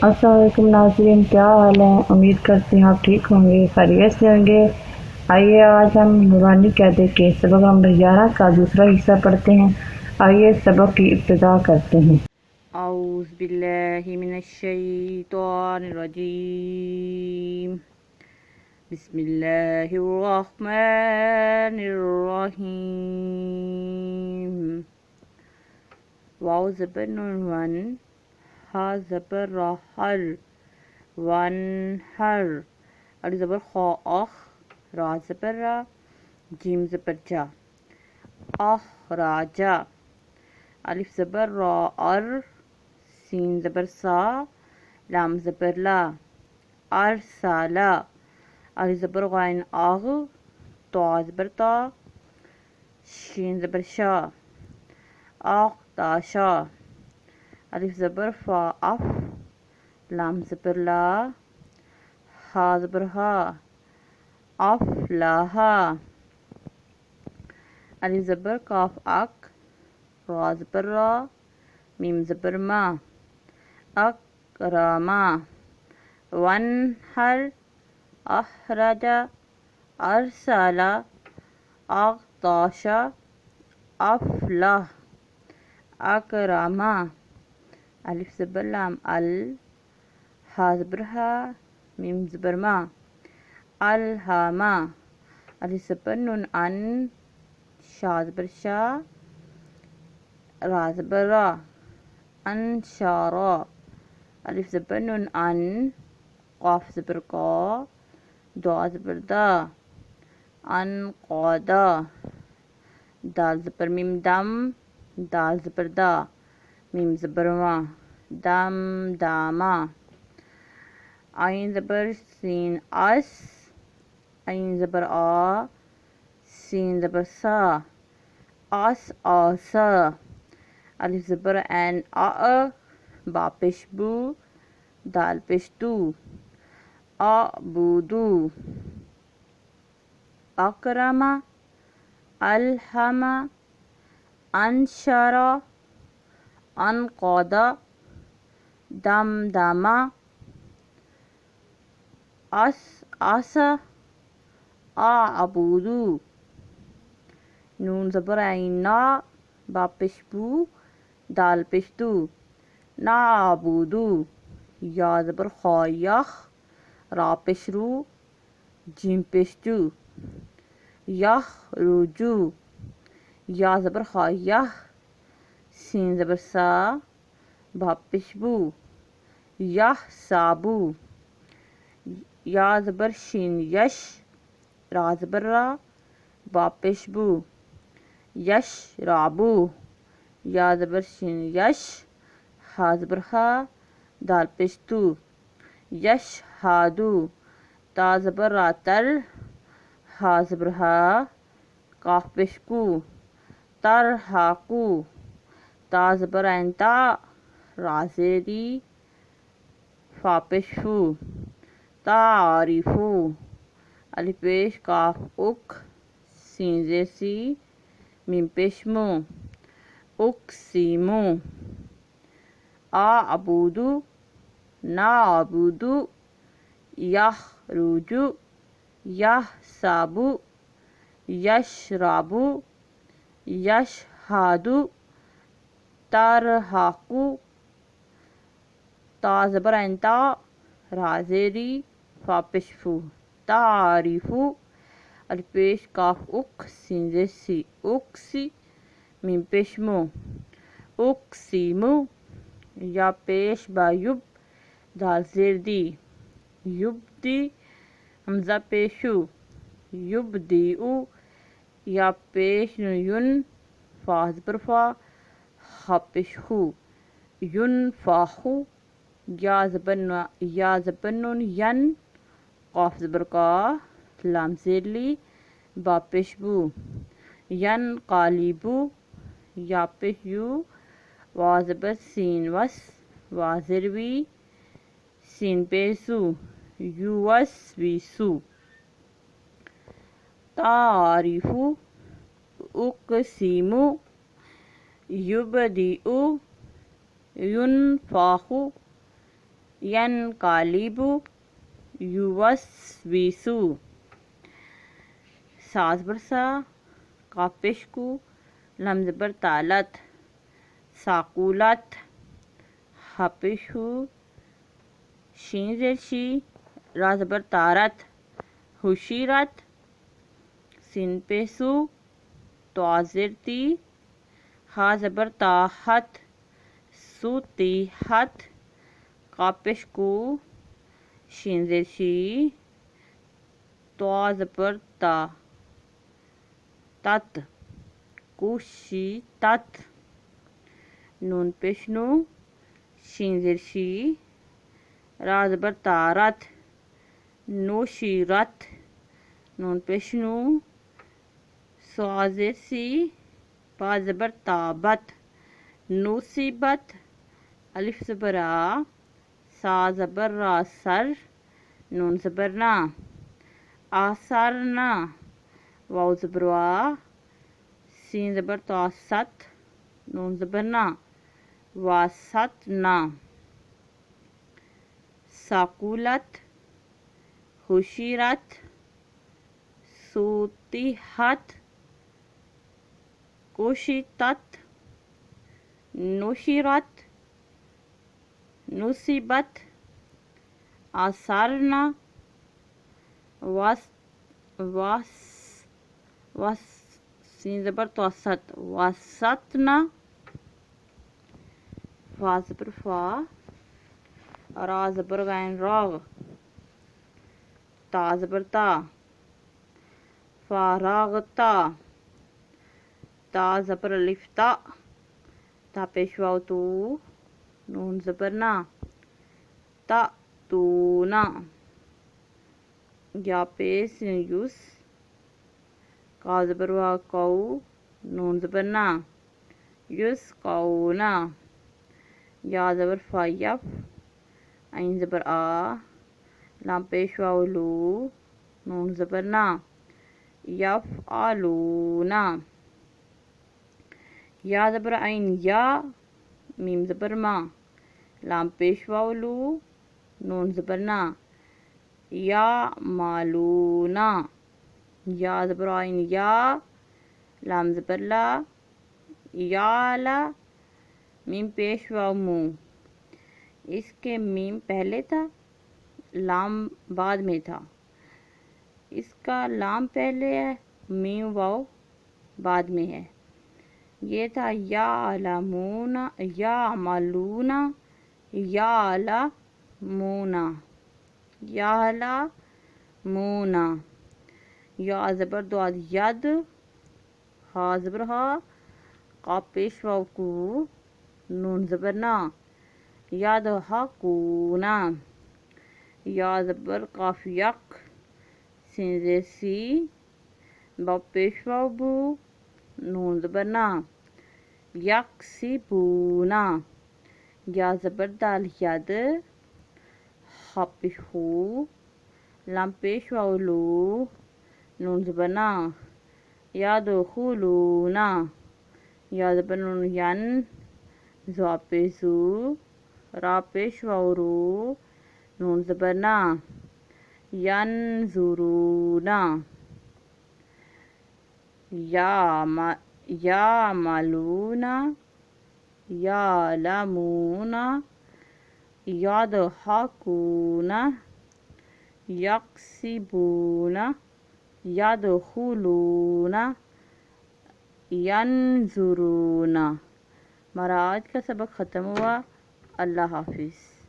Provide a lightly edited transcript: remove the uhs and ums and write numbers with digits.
अस्सलाम वालेकुम नाज़रीन, क्या हाल है। उम्मीद करते हैं आप ठीक होंगे, खैरियत से होंगे। आइए आज हम नूरानी क़यादत के सबक नंबर 11 का दूसरा हिस्सा पढ़ते हैं। आइए सबक की इब्तिदा करते हैं। औज़ु बिल्लाहि मिनश्शैतानिर्रजीम। बिस्मिल्लाहिर्रहमानिर्रहीम। वाव ज़बर नून वन, हा ज़बर रा हर, वन हर। अलिफ ज़बर खा अख, रा ज़बर रा, जीम ज़बर जा, अखराजा। अलिफ ज़बर रा अर, सीन ज़बर सा, लाम ज़बर ला, अरसाला। अलिफ ज़बर गैन आग, तो ज़बर ता, शीन ज़बर शा, आख्ताशा। अलिफ ज़बर फा अफ, लाम ज़बर ला, हा ज़बर हा, अफलाहा। अलिफ ज़बर काफ अक, रा ज़बर रा, मीम ज़बर मा, अकरमा। वन हर, अखराजा, अरसाला, अख्ताशा, अफलाह, अकरमा। अलिफ ज़बर लाम अल, हा ज़बर हा, मीम ज़बर मा, अलहामा। अलिफ ज़बर नून अन, शा ज़बर शा, रा ज़बर रा, अनशारा। अलिफ ज़बर नून अन, क़ाफ ज़बर क़ा, दुआ ज़बर दा, अनक़ादा। दाल ज़बर मीम दम, दाल ज़बर दा, मीम ज़बर मा, दम दामा। आइन ज़बर सीन अस, आइन ज़बर आ, सीन ज़बर सा, अस आसा। अलिफ ज़बर एन आ, बा पेश बू, दाल पेश दू, अबूदू। अकरमा, अलहमा, अनशरा, अनक़ादा, दमदमा, आसा, अबूदू। नून ज़बर आइन ना, बा पेश बू, दाल पेश दू, नाबूदू। या ज़बर खा यख, रा पेश रू, जीम पेश जू, यखरुजू। या ज़बर खा यह, सीन ज़बर सा, भा पेश बू, यहसाबू। या ज़बर शीन यश, रा ज़बर रा, बा पेश बू, यशराबू। या ज़बर शीन यश, हा ज़बर हा, दाल पेश दू, यशहादू। ता ज़बर रा तर, हा ज़बर हा, काफ पेश कू, तरहाकू। ता ज़बर ऐन ता, रा ज़ेरी, फा पेश फू, तारिफू। अलिफ पेश काफ उक, सीन ज़ेसी, मीम पेश मू, उक्सीमू। अबूदू, नाबूदू, यखरुजू, यहसाबू, यशराबू, यशहादू, तरहाकू। ता ज़बर ऐन ता, रा ज़ेरी, फा पेश फू, तारिफू। अलिफ पेश काफ उक, सीन ज़ेसी, उक्सी, मीम पेश मू, उक्सीमू। या पेश बा युब, दाल ज़ेर दी, युबदी, हमज़ा पेशू, युबदीऊ। या पेश युन, फा ज़बर फा, हा पेश हू, युनफ़ाहू। या ज़बर नून यन, क़ाफ ज़बर का, लाम ज़ेर ली, बा पेश बू, यनक़ालिबू। या पेश यू, वा ज़बर सीन वस, वा ज़ेर वी, सीन पेशू, युवस्विसू। तारिफू, उक़सीमू, युबदीउ, युनफ़ाहू। ینقلب یوسوس سا زبر سا قاف پیش کو لام زبر تالت ثاقولت ہا پیش ہو شین زیر شی را زبر تارت حشیرت سین پیسو تو زیر تی ہا زبر تاحت سوتیحت قاف پیش کو شین زیر شی تو زبر تا تت کوشیتت نون پیش نو شین زیر شی را زبر تارت نوشیرت نون پیش نو سا زیر سی با زبر تابت نوصیبت الف زبر آ سا زبر را سر نون زبر نا آثرنا واو زبر وا سین زبر تا ست نون زبر نا واسطنا ثاقولت حشیرت سوتیحت کوشیتت نوشیرت نصیبت آثارنا سین زبر تو ست واسطنا فا زبر فا را زبر غین راغ تا زبر تا فاراغتا تا زبر الف تا پیش واو تو نون زبر نا تا تونا یا پیش یوس کا زبر وا کو نون زبر نا یوس قونا یا زبر فا یف عین زبر آ لام پیش واو لو نون زبر نا یفعلونا یا زبر عین یا میم زبر ما لام پیش واو لو نون زبر نا یا مالونا یا زبر عین یا لام زبر لا یا لا میم پیش واو مو اس کے میم پہلے تھا لام بعد میں تھا اس کا لام پہلے ہے میم واو بعد میں ہے یہ تھا یا علمونا یا عملونا یا علمونا یا علمونا یا زبر دعاد ید ہا زبر ہا قاف پیش واو کو نون زبر نا یاد ہا کونا یا زبر قاف یک سین زیر سی با پیش واو بو نون زبر نا یک سی بونا یا زبر دال ید ہا پیش ہو لام پیش واو لو نون زبر نا یاد خولونا یا زبر نون ین زوا پیشو را پیش واو رو نون زبر نا ینظرونا یا ملونا یا لمونا یاد حاکونا یکسبونا یاد خولونا ینظرونا۔ ہمارا آج کا سبق ختم ہوا۔ اللہ حافظ۔